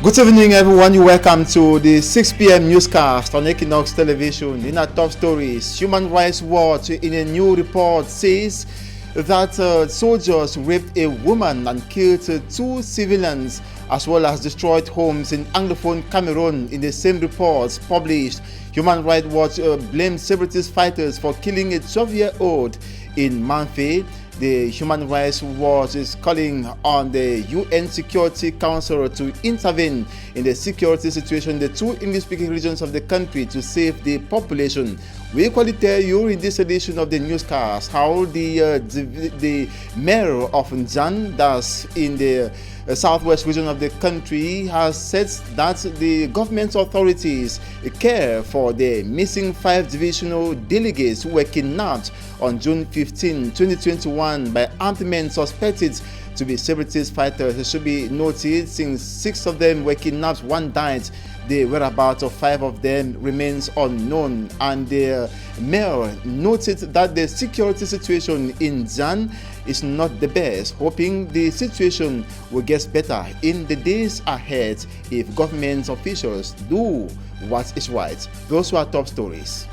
Good evening, everyone. You're welcome to the 6 p.m. newscast on Équinoxe Television. In our top stories, Human Rights Watch in a new report says that soldiers raped a woman and killed two civilians, as well as destroyed homes in Anglophone Cameroon. In the same report published, Human Rights Watch blamed separatist fighters for killing a 12-year-old in Manfé. The Human Rights Watch is calling on the UN Security Council to intervene in the security situation in the two English-speaking regions of the country to save the population. We equally tell you in this edition of the newscast how the mayor of Njan, that's in the southwest region of the country, has said that the government authorities care for the missing 5 divisional delegates who were kidnapped on June 15, 2021 by armed men suspected to be separatist fighters. It should be noted, since 6 of them were kidnapped, 1 died. The whereabouts of 5 of them remains unknown, and the mayor noted that the security situation in Jan is not the best, hoping the situation will get better in the days ahead if government officials do what is right. Those were top stories.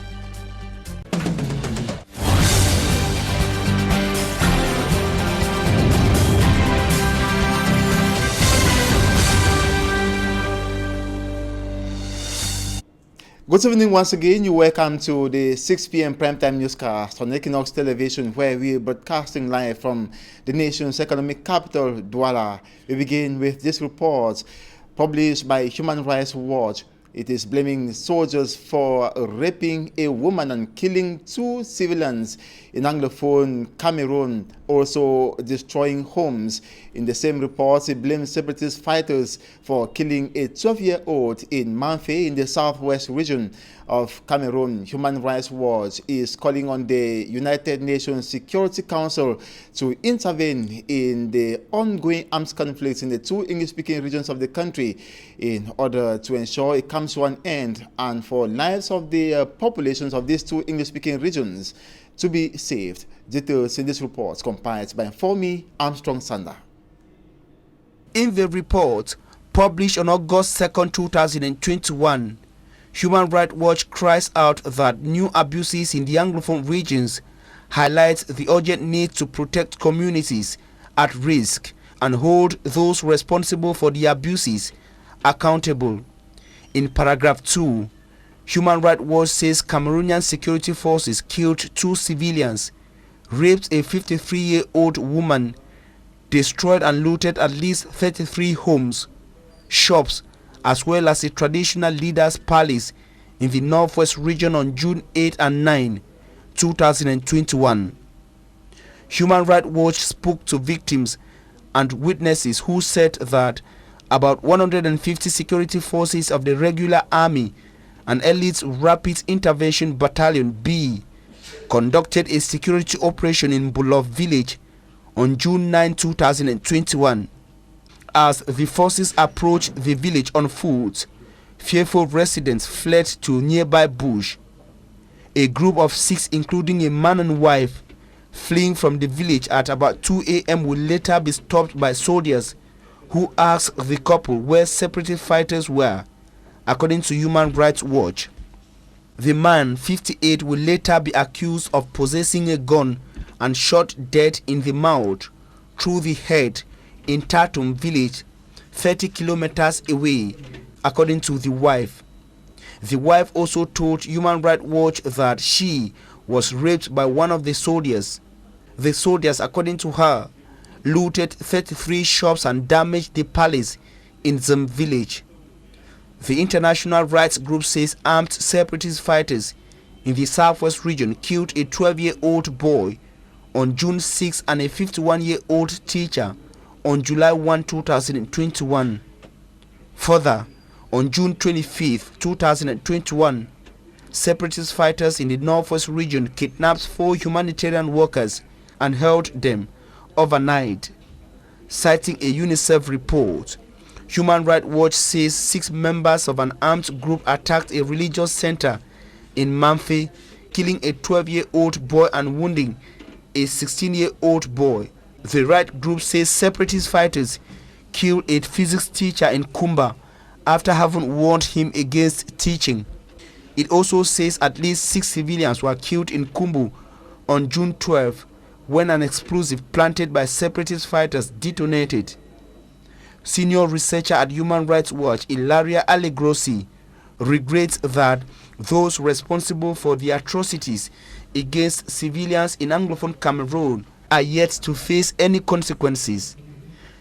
Good evening once again. You're welcome to the 6 p.m. primetime newscast on Equinoxe Television, where we're broadcasting live from the nation's economic capital, Douala. We begin with this report published by Human Rights Watch. It is blaming soldiers for raping a woman and killing 2 civilians in Anglophone Cameroon, also destroying homes. In the same report, it blames separatist fighters for killing a 12-year-old in Manfé in the southwest region of Cameroon. Human Rights Watch is calling on the United Nations Security Council to intervene in the ongoing armed conflicts in the two English-speaking regions of the country in order to ensure it comes to an end and for lives of the populations of these two English-speaking regions to be saved. Details in this report compiled by me, Armstrong Sander. In the report published on August 2, 2021, Human Rights Watch cries out that new abuses in the Anglophone regions highlights the urgent need to protect communities at risk and hold those responsible for the abuses accountable. In paragraph 2, Human Rights Watch says Cameroonian security forces killed 2 civilians, raped a 53-year-old woman, destroyed and looted at least 33 homes, shops, as well as a traditional leader's palace in the northwest region on June 8 and 9, 2021. Human Rights Watch spoke to victims and witnesses who said that about 150 security forces of the regular army and elite rapid intervention battalion B conducted a security operation in Bulof village on June 9, 2021. As the forces approached the village on foot, fearful residents fled to nearby bush. A group of 6, including a man and wife, fleeing from the village at about 2 a.m. will later be stopped by soldiers who asked the couple where separatist fighters were. According to Human Rights Watch, the man, 58, will later be accused of possessing a gun and shot dead in the mouth, through the head, in Tatum village, 30 kilometers away, according to the wife. The wife also told Human Rights Watch that she was raped by one of the soldiers. The soldiers, according to her, looted 33 shops and damaged the palace in Zim village. The international rights group says armed separatist fighters in the southwest region killed a 12-year-old boy on June 6 and a 51-year-old teacher on July 1, 2021. Further, on June 25, 2021, separatist fighters in the northwest region kidnapped 4 humanitarian workers and held them overnight. Citing a UNICEF report, Human Rights Watch says 6 members of an armed group attacked a religious center in Manfé, killing a 12-year-old boy and wounding a 16-year-old boy. The right group says separatist fighters killed a physics teacher in Kumba after having warned him against teaching. It also says at least 6 civilians were killed in Kumbu on June 12 when an explosive planted by separatist fighters detonated. Senior researcher at Human Rights Watch, Ilaria Allegrossi, regrets that those responsible for the atrocities against civilians in Anglophone Cameroon are yet to face any consequences.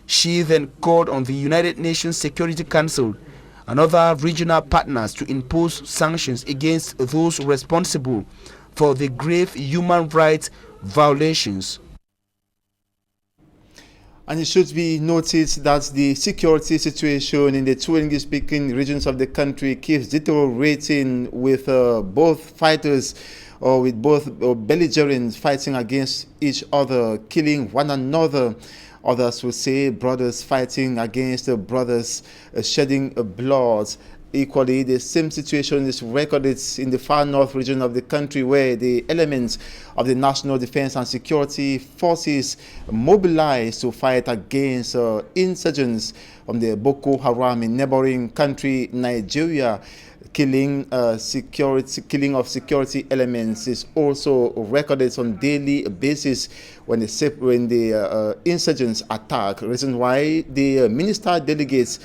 She then called on the United Nations Security Council and other regional partners to impose sanctions against those responsible for the grave human rights violations. And it should be noted that the security situation in the two English-speaking regions of the country keeps deteriorating, with both fighters or with both belligerents fighting against each other, killing one another. Others will say brothers fighting against brothers, shedding blood. Equally, the same situation is recorded in the far north region of the country, where the elements of the National Defense and Security Forces mobilized to fight against insurgents from the Boko Haram in neighboring country Nigeria. Killing of security elements is also recorded on daily basis when the insurgents attack. Reason why the minister delegates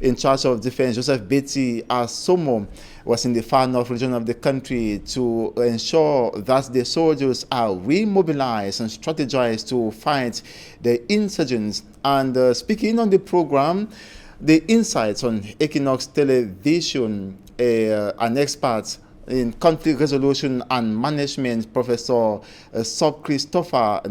in charge of defense, Joseph Betty Asomo, was in the far north region of the country to ensure that the soldiers are remobilized and strategized to fight the insurgents. And speaking on the program, the insights on Equinoxe Television, an expert in conflict resolution and management, Professor Sob Christopher,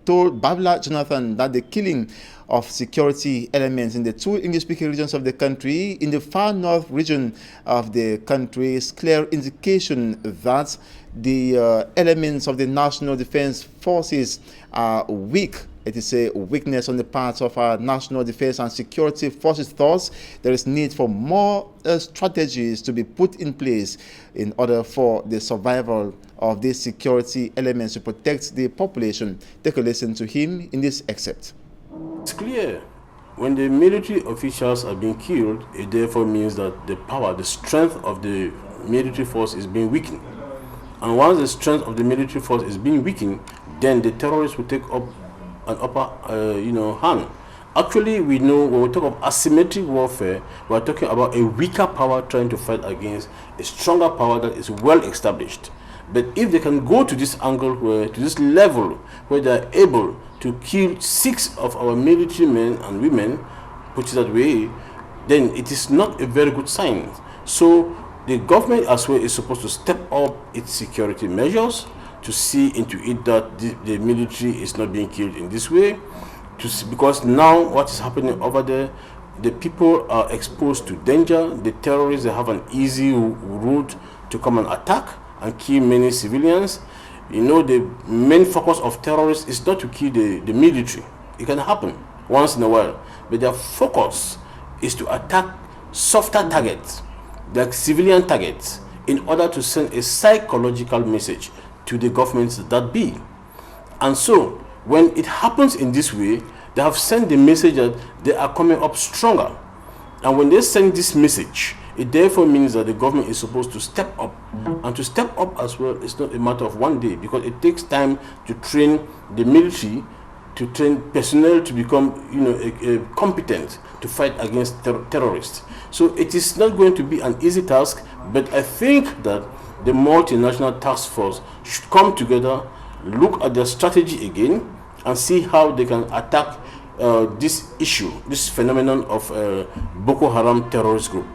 told Babla Jonathan that the killing of security elements in the two English-speaking regions of the country, in the far north region of the country, is clear indication that the elements of the National Defense Forces are weak. It is a weakness on the part of our National Defense and Security Forces. Thus, there is need for more strategies to be put in place in order for the survival of these security elements to protect the population. Take a listen to him in this excerpt. It's clear when the military officials are being killed, it therefore means that the power, the strength of the military force is being weakened. And once the strength of the military force is being weakened, then the terrorists will take up an upper hand. Actually, we know when we talk of asymmetric warfare, we are talking about a weaker power trying to fight against a stronger power that is well established. But if they can go to this angle, to this level, where they are able to kill 6 of our military men and women, put it that way, then it is not a very good sign. So the government as well is supposed to step up its security measures to see into it that the military is not being killed in this way. Because now what is happening over there, the people are exposed to danger. The terrorists, they have an easy route to come and attack and kill many civilians. You know, the main focus of terrorists is not to kill the military. It can happen once in a while, but their focus is to attack softer targets, like civilian targets, in order to send a psychological message to the governments that be. And so when it happens in this way, they have sent the message that they are coming up stronger. And when they send this message, it therefore means that the government is supposed to step up. And to step up as well is not a matter of one day, because it takes time to train the military, to train personnel to become competent to fight against terrorists. So it is not going to be an easy task, but I think that the multinational task force should come together, look at their strategy again, and see how they can attack this issue, this phenomenon of Boko Haram terrorist group.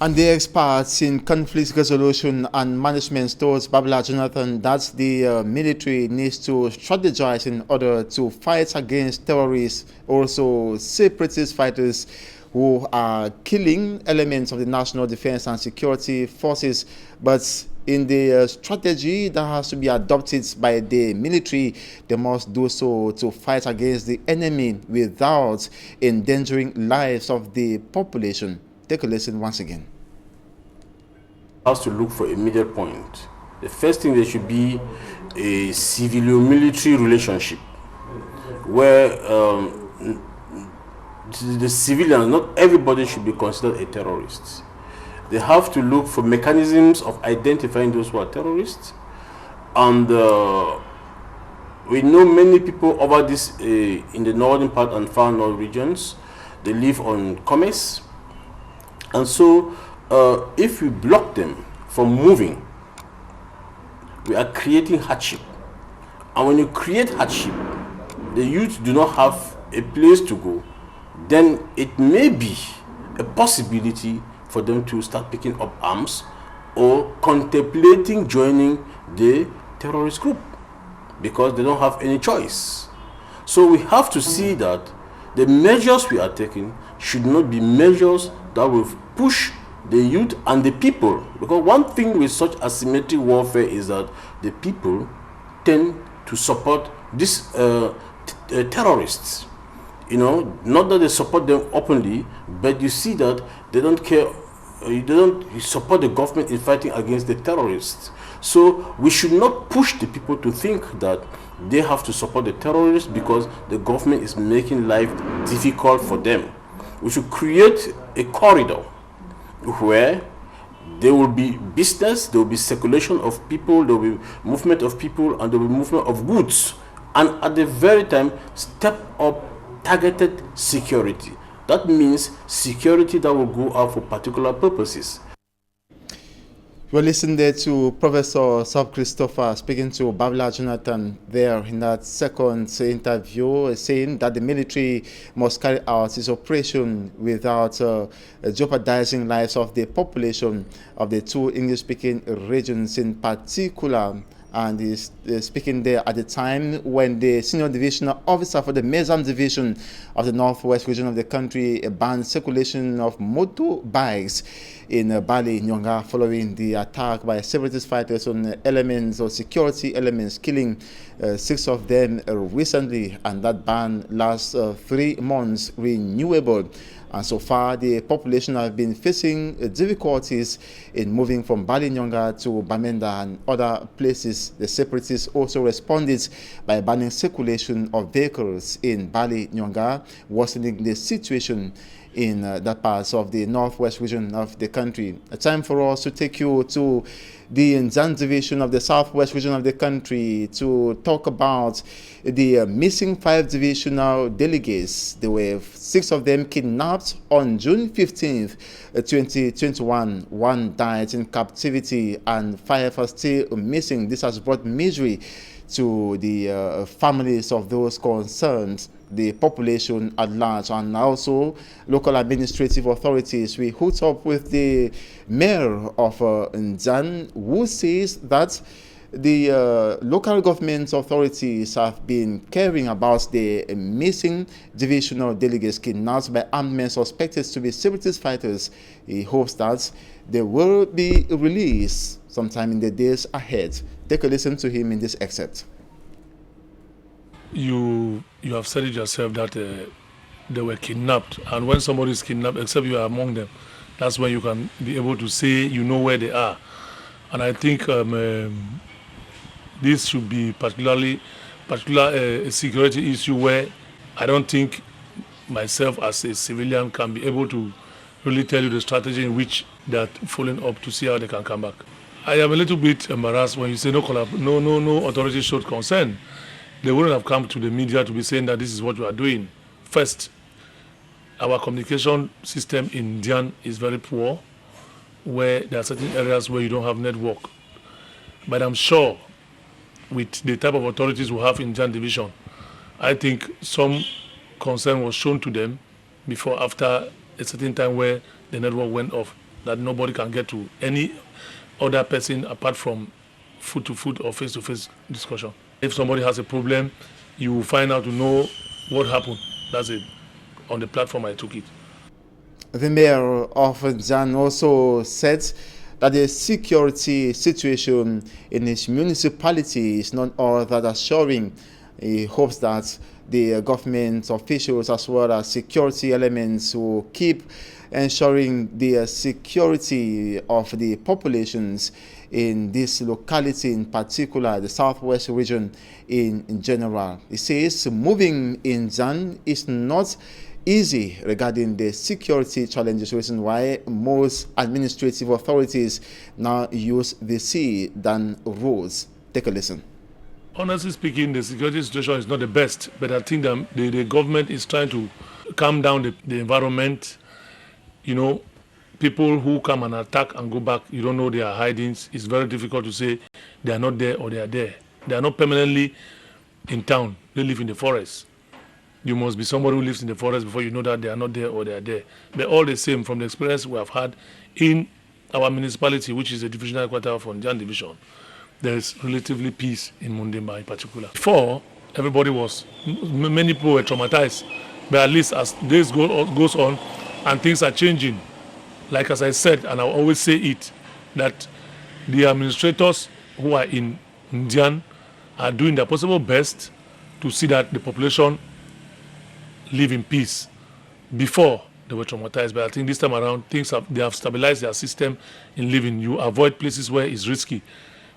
And the experts in conflict resolution and management told Babla Jonathan that the military needs to strategize in order to fight against terrorists, also separatist fighters who are killing elements of the National Defense and Security Forces. But in the strategy that has to be adopted by the military, they must do so to fight against the enemy without endangering lives of the population. Take a listen once again. Has to look for a middle point. The first thing, there should be a civilian-military relationship where the civilians, not everybody should be considered a terrorist. They have to look for mechanisms of identifying those who are terrorists. And we know many people over this in the northern part and far north regions. They live on commerce. And so if we block them from moving, we are creating hardship. And when you create hardship, the youth do not have a place to go, then it may be a possibility for them to start picking up arms or contemplating joining the terrorist group because they don't have any choice. So we have to see that the measures we are taking should not be measures that will push the youth and the people, because one thing with such asymmetric warfare is that the people tend to support these terrorists. You know, not that they support them openly, but you see that they don't care. They don't support the government in fighting against the terrorists. So we should not push the people to think that they have to support the terrorists because the government is making life difficult for them. We should create a corridor where there will be business, there will be circulation of people, there will be movement of people, and there will be movement of goods. And at the very time, step up targeted security. That means security that will go out for particular purposes. We're listening there to Professor Sub Christopher speaking to Babla Jonathan there in that second interview, saying that the military must carry out its operation without jeopardizing lives of the population of the two English-speaking regions in particular. And he's speaking there at the time when the senior divisional officer for the Mezam division of the northwest region of the country banned circulation of motorbikes in Bali, Nyonga, following the attack by separatist fighters on elements or security elements, killing 6 of them recently, and that ban lasts 3 months, renewable. And so far, the population have been facing difficulties in moving from Bali Nyonga to Bamenda and other places. The separatists also responded by banning circulation of vehicles in Bali Nyonga, worsening the situation in that part of the northwest region of the country. A time for us to take you to the Nzan division of the southwest region of the country to talk about the missing 5 divisional delegates. There were 6 of them kidnapped on June 15th, 2021. 1 died in captivity and 5 are still missing. This has brought misery to the families of those concerned, the population at large, and also local administrative authorities. We hooked up with the mayor of Nzan, who says that the local government authorities have been caring about the missing divisional delegates kidnapped by armed men suspected to be separatist fighters. He hopes that they will be released sometime in the days ahead. Take a listen to him in this excerpt. You have said it yourself that they were kidnapped, and when somebody is kidnapped, except you are among them, that's when you can be able to say you know where they are. And I think this should be particular a security issue where I don't think myself as a civilian can be able to really tell you the strategy in which they are following up to see how they can come back. I am a little bit embarrassed when you say no authority showed concern. They wouldn't have come to the media to be saying that this is what we are doing. First, our communication system in Dian is very poor, where there are certain areas where you don't have network. But I'm sure with the type of authorities we have in Dian division, I think some concern was shown to them before, after a certain time where the network went off, that nobody can get to any other person apart from foot-to-foot or face-to-face discussion. If somebody has a problem, you will find out to know what happened. That's it. On the platform I took it. The mayor of Nzan also said that the security situation in his municipality is not all that assuring. He hopes that the government officials as well as security elements will keep ensuring the security of the populations in this locality, in particular the southwest region in general. He says moving in Nzan is not easy regarding the security challenges, reason why most administrative authorities now use the sea than roads. Take a listen. Honestly speaking, the security situation is not the best, but I think that the government is trying to calm down the environment. You know, people who come and attack and go back, you don't know their hidings. It's very difficult to say they are not there or they are there. They are not permanently in town. They live in the forest. You must be somebody who lives in the forest before you know that they are not there or they are there. But all the same, from the experience we have had in our municipality, which is a divisional headquarters for Njan Division, there is relatively peace in Mundimba in particular. Before, many people were traumatized, but at least as days goes on and things are changing, like as I said, and I always say it, that the administrators who are in Njan are doing their possible best to see that the population live in peace. Before, they were traumatized, but I think this time around, they have stabilized their system in living. You avoid places where it's risky,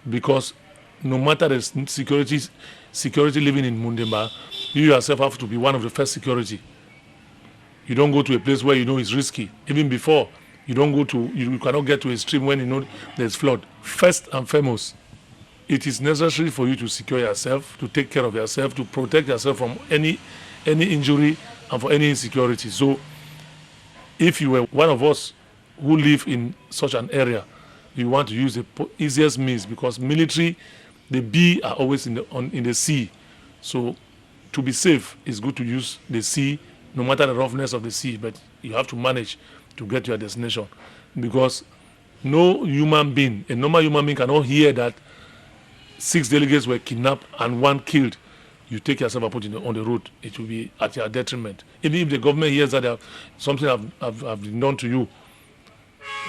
because no matter the security living in Mundimba, you yourself have to be one of the first security. You don't go to a place where you know it's risky. Even before, you cannot get to a stream when you know there's flood. First and foremost, it is necessary for you to secure yourself, to take care of yourself, to protect yourself from any injury and for any insecurity. So if you were one of us who live in such an area, you want to use the easiest means, because military, the B are always in the sea. So to be safe, it's good to use the sea, no matter the roughness of the sea, but you have to manage to get to your destination, because no human being, a normal human being, cannot hear that 6 delegates were kidnapped and 1 killed. You take yourself and put on the road, it will be at your detriment. Even if the government hears that something have been done to you,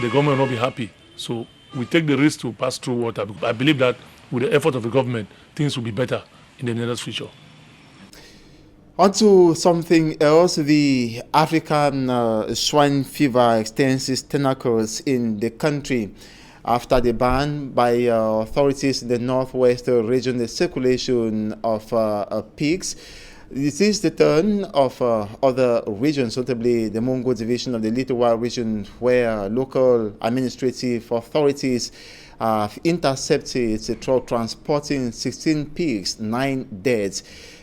the government will not be happy. So we take the risk to pass through water. I believe that with the effort of the government, things will be better in the nearest future. On to something else. The African swine fever extends its tentacles in the country after the ban by authorities in the northwest region the circulation of pigs. This is the turn of other regions, notably the Mongo division of the Littoral region, where local administrative authorities have intercepted a truck transporting 16 pigs, 9 dead.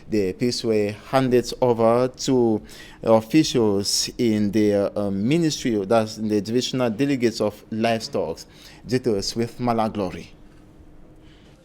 The pigs were handed over to officials in the ministry, that's in the divisional delegates of livestock. Details with Malaglory.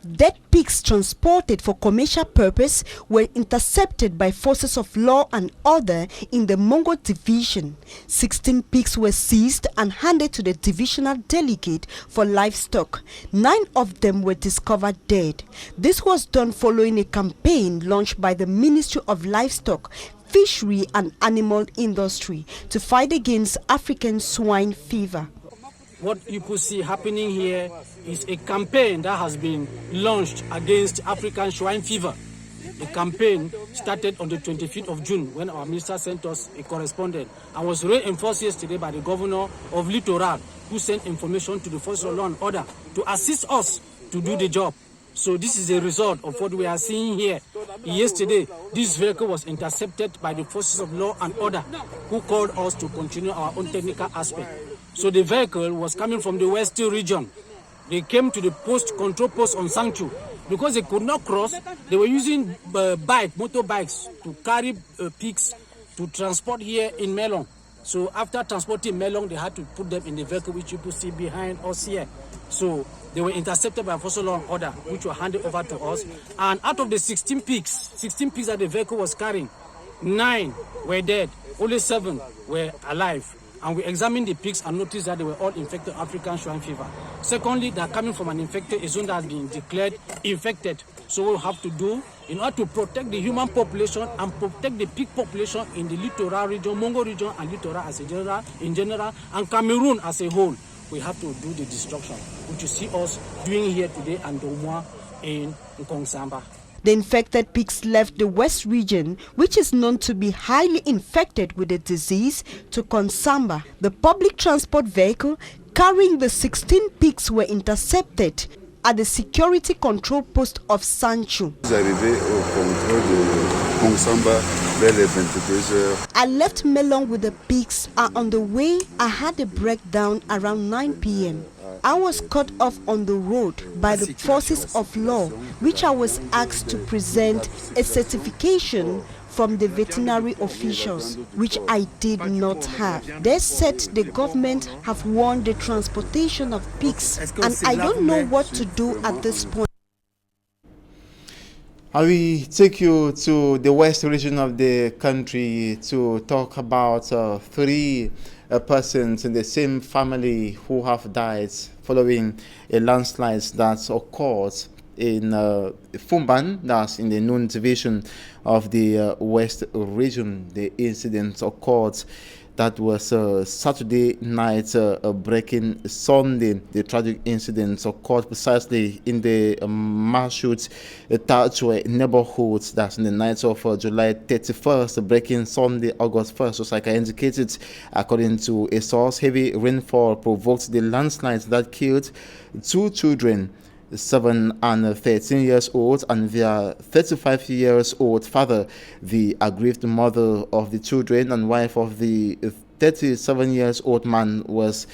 Dead pigs transported for commercial purpose were intercepted by forces of law and order in the Mongo division. 16 pigs were seized and handed to the divisional delegate for livestock. 9 of them were discovered dead. This was done following a campaign launched by the Ministry of Livestock, Fishery and Animal Industry to fight against African swine fever. What you could see happening here is a campaign that has been launched against African swine fever. The campaign started on the 25th of June when our minister sent us a correspondent and was reinforced yesterday by the governor of Littoral, who sent information to the forces of law and order to assist us to do the job. So this is a result of what we are seeing here. Yesterday, this vehicle was intercepted by the forces of law and order, who called us to continue our own technical aspect. So the vehicle was coming from the west region. They came to the control post on Sanchu. Because they could not cross, they were using motorbikes to carry pigs to transport here in Melon. So after transporting Melon, they had to put them in the vehicle which you could see behind us here. So they were intercepted by force of law and order, which were handed over to us. And out of the 16 pigs that the vehicle was carrying, 9 were dead, only 7 were alive. And we examined the pigs and noticed that they were all infected African swine fever. Secondly, they are coming from an infected zone that has been declared infected. So what we have to do, in order to protect the human population and protect the pig population in the Littoral region, Mongo region and Littoral in general, and Cameroon as a whole, we have to do the destruction, which you see us doing here today and Domwa in Nkongsamba. The infected pigs left the West region, which is known to be highly infected with the disease, to Konsamba. The public transport vehicle carrying the 16 pigs were intercepted at the security control post of Sanchu. Arrivé au contrôle de Konsamba I left Melon with the pigs, and on the way I had a breakdown around 9 p.m. I was cut off on the road by the forces of law, which I was asked to present a certification from the veterinary officials, which I did not have. They said the government have won the transportation of pigs, and I don't know what to do at this point. I will take you to the west region of the country to talk about three persons in the same family who have died following a landslide that occurred in Fumban, that's in the Noon division of the west region. The incident occurred, that was Saturday night, breaking Sunday. The tragic incident occurred precisely in the Mashut Tajwe neighborhood. That's in the night of July 31st, breaking Sunday, August 1st. Just like I indicated, according to a source, heavy rainfall provoked the landslide that killed two children, 7 and 13 years old, and their 35 years old father. The aggrieved mother of the children and wife of the 37 years old man was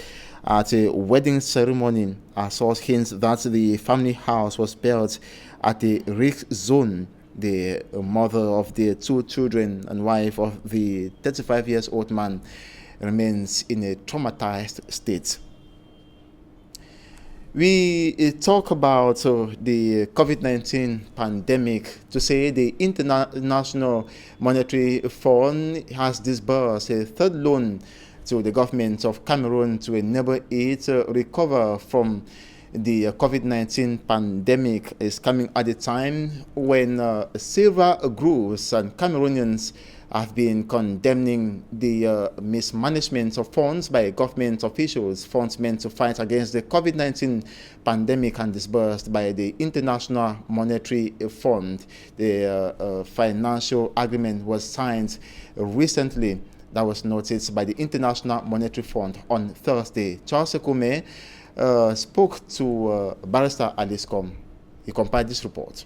at a wedding ceremony. A source hints that the family house was built at a risk zone. The mother of the two children and wife of the 35 years old man remains in a traumatized state. We talk about the COVID-19 pandemic to say the International Monetary Fund has disbursed a third loan to the government of Cameroon to enable it to recover from the COVID-19 pandemic. Is coming at a time when several groups and Cameroonians have been condemning the mismanagement of funds by government officials, funds meant to fight against the COVID-19 pandemic and disbursed by the International Monetary Fund. The financial agreement was signed recently. That was noticed by the International Monetary Fund on Thursday. Charles Ekume spoke to Barrister Alice Com. He compiled this report.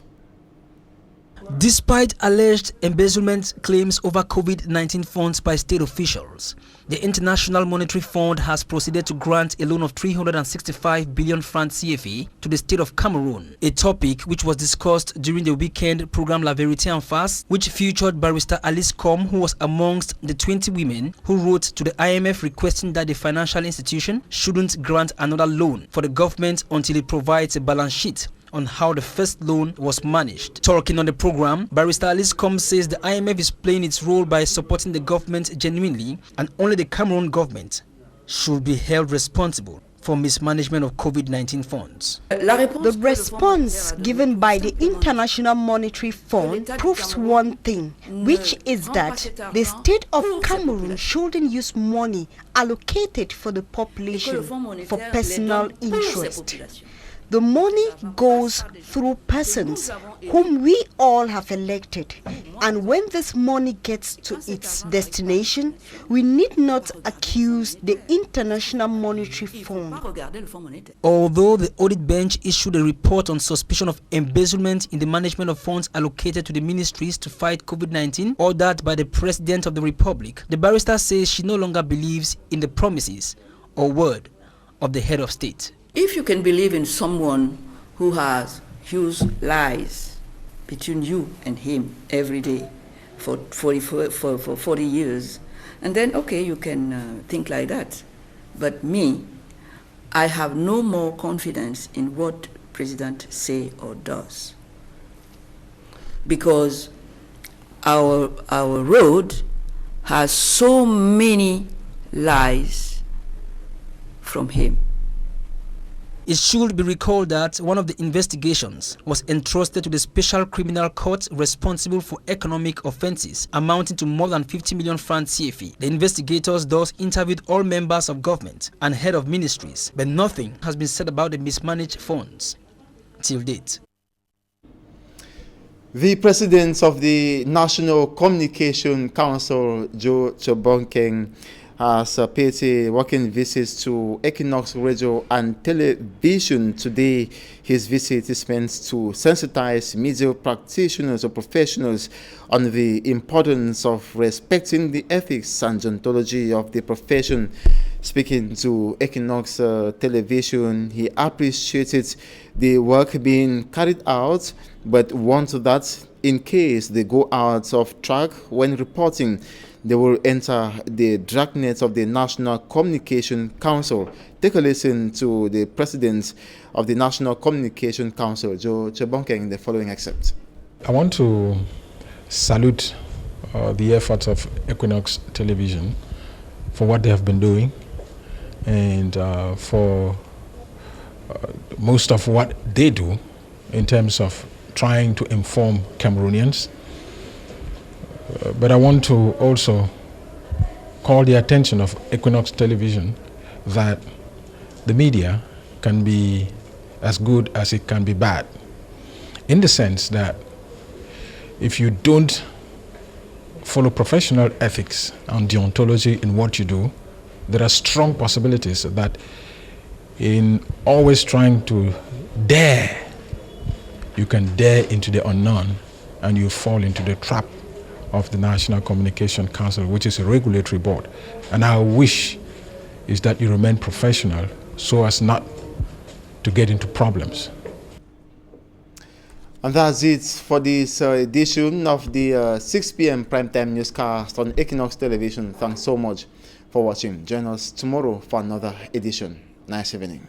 Despite alleged embezzlement claims over COVID-19 funds by state officials, the International Monetary Fund has proceeded to grant a loan of 365 billion francs CFA to the state of Cameroon, a topic which was discussed during the weekend program La Vérité en Face, which featured Barrister Alice Com, who was amongst the 20 women who wrote to the IMF requesting that the financial institution shouldn't grant another loan for the government until it provides a balance sheet on how the first loan was managed. Talking on the program, Barrister Alice Com says the IMF is playing its role by supporting the government genuinely, and only the Cameroon government should be held responsible for mismanagement of COVID-19 funds. The response given by the International Monetary Fund proves one thing, which is that the state of Cameroon shouldn't use money allocated for the population for personal interest. The money goes through persons whom we all have elected, and when this money gets to its destination, we need not accuse the International Monetary Fund. Although the audit bench issued a report on suspicion of embezzlement in the management of funds allocated to the ministries to fight COVID-19, ordered by the President of the Republic, the barrister says she no longer believes in the promises or word of the head of state. If you can believe in someone who has used lies between you and him every day for 40 years, and then, okay, you can think like that. But me, I have no more confidence in what President say or does. Because our road has so many lies from him. It should be recalled that one of the investigations was entrusted to the Special Criminal Court responsible for economic offences amounting to more than 50 million francs CFA. The investigators thus interviewed all members of government and head of ministries, but nothing has been said about the mismanaged funds till date. The president of the National Communication Council, Joe Chobonkeng, has paid a working visit to Equinoxe Radio and Television today. His visit is meant to sensitize media practitioners or professionals on the importance of respecting the ethics and deontology of the profession. Speaking to Equinoxe Television, he appreciated the work being carried out, but warned that in case they go out of track when reporting, they will enter the dragnet of the National Communication Council. Take a listen to the president of the National Communication Council, Joe Chebonkeng, in the following excerpt. I want to salute the efforts of Equinoxe Television for what they have been doing and for most of what they do in terms of trying to inform Cameroonians. But I want to also call the attention of Equinoxe Television that the media can be as good as it can be bad, in the sense that if you don't follow professional ethics and deontology in what you do, there are strong possibilities that in always trying to dare, you can dare into the unknown and you fall into the trap of the National Communication Council, which is a regulatory board. And our wish is that you remain professional so as not to get into problems. And that's it for this edition of the 6 p.m. primetime newscast on Equinoxe Television. Thanks so much for watching. Join us tomorrow for another edition. Nice evening.